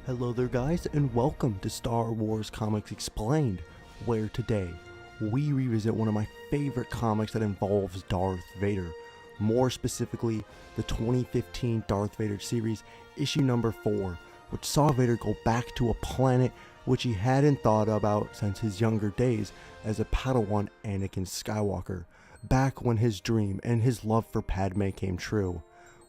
Hello there guys, and welcome to Star Wars Comics Explained, where today we revisit one of my favorite comics that involves Darth Vader. More specifically, the 2015 Darth Vader series, issue number 4, which saw Vader go back to a planet which he hadn't thought about since his younger days as a Padawan Anakin Skywalker, back when his dream and his love for Padme came true.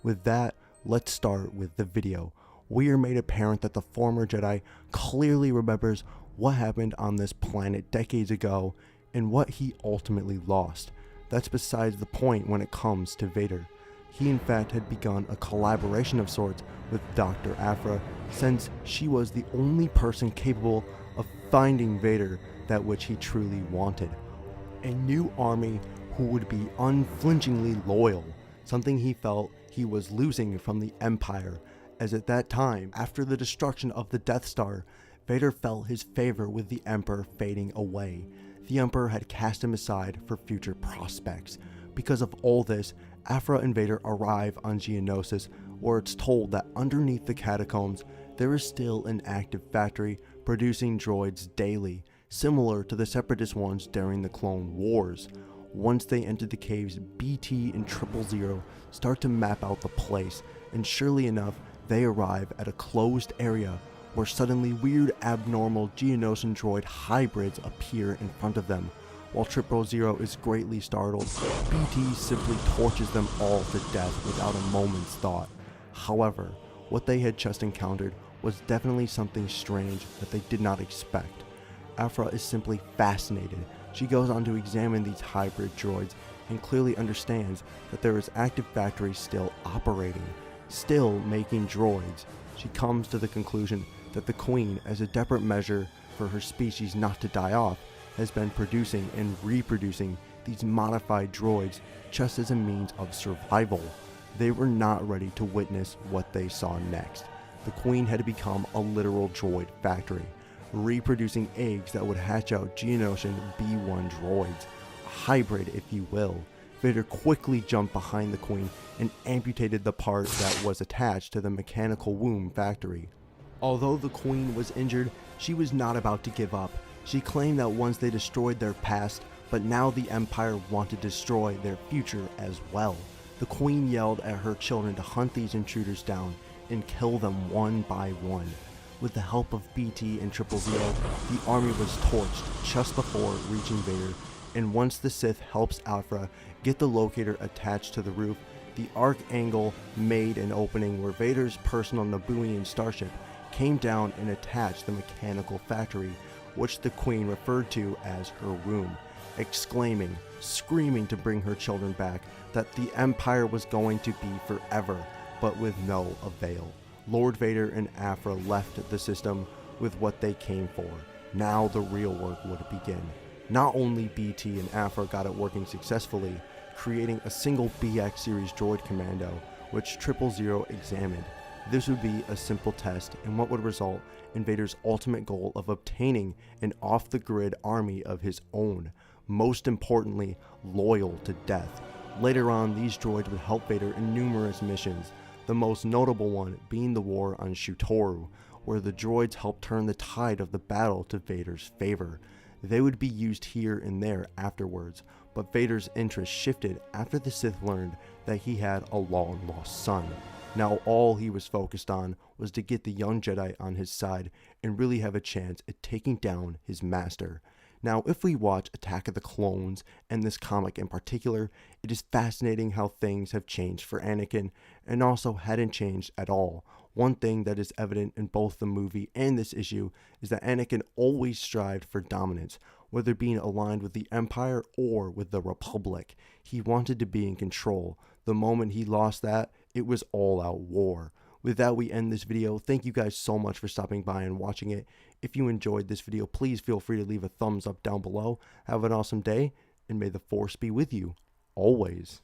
With that, let's start with the video. We are made apparent that the former Jedi clearly remembers what happened on this planet decades ago and what he ultimately lost. That's besides the point when it comes to Vader. He in fact had begun a collaboration of sorts with Dr. Aphra, since she was the only person capable of finding Vader that which he truly wanted. A new army who would be unflinchingly loyal, something he felt he was losing from the Empire, as at that time, after the destruction of the Death Star, Vader felt his favor with the Emperor fading away. The Emperor had cast him aside for future prospects. Because of all this, Aphra and Vader arrive on Geonosis, where it's told that underneath the catacombs, there is still an active factory producing droids daily, similar to the Separatist ones during the Clone Wars. Once they enter the caves, BT and 000 start to map out the place, and surely enough, they arrive at a closed area where suddenly weird abnormal Geonosian droid hybrids appear in front of them. While 000 is greatly startled, BT simply torches them all to death without a moment's thought. However, what they had just encountered was definitely something strange that they did not expect. Aphra is simply fascinated. She goes on to examine these hybrid droids and clearly understands that there is active factories still operating, still making droids. She comes to the conclusion that the Queen, as a desperate measure for her species not to die off, has been producing and reproducing these modified droids just as a means of survival. They were not ready to witness what they saw next. The Queen had become a literal droid factory, reproducing eggs that would hatch out Geonosian B1 droids, a hybrid if you will. Vader quickly jumped behind the Queen and amputated the part that was attached to the mechanical womb factory. Although the Queen was injured, she was not about to give up. She claimed that once they destroyed their past, but now the Empire wanted to destroy their future as well. The Queen yelled at her children to hunt these intruders down and kill them one by one. With the help of BT and 000, the army was torched just before reaching Vader, and once the Sith helps Aphra get the locator attached to the roof, the Archangel made an opening where Vader's personal Nabooian starship came down and attached the mechanical factory, which the Queen referred to as her womb, exclaiming, screaming to bring her children back, that the Empire was going to be forever, but with no avail. Lord Vader and Aphra left the system with what they came for. Now the real work would begin. Not only BT and Aphra got it working successfully, creating a single BX series droid commando, which 000 examined. This would be a simple test and what would result in Vader's ultimate goal of obtaining an off-the-grid army of his own, most importantly, loyal to death. Later on, these droids would help Vader in numerous missions, the most notable one being the war on Shutoru, where the droids helped turn the tide of the battle to Vader's favor. They would be used here and there afterwards, but Vader's interest shifted after the Sith learned that he had a long-lost son. Now all he was focused on was to get the young Jedi on his side and really have a chance at taking down his master. Now if we watch Attack of the Clones and this comic in particular, it is fascinating how things have changed for Anakin and also hadn't changed at all. One thing that is evident in both the movie and this issue is that Anakin always strived for dominance, whether being aligned with the Empire or with the Republic. He wanted to be in control. The moment he lost that, it was all-out war. With that, we end this video. Thank you guys so much for stopping by and watching it. If you enjoyed this video, please feel free to leave a thumbs up down below. Have an awesome day, and may the Force be with you, always.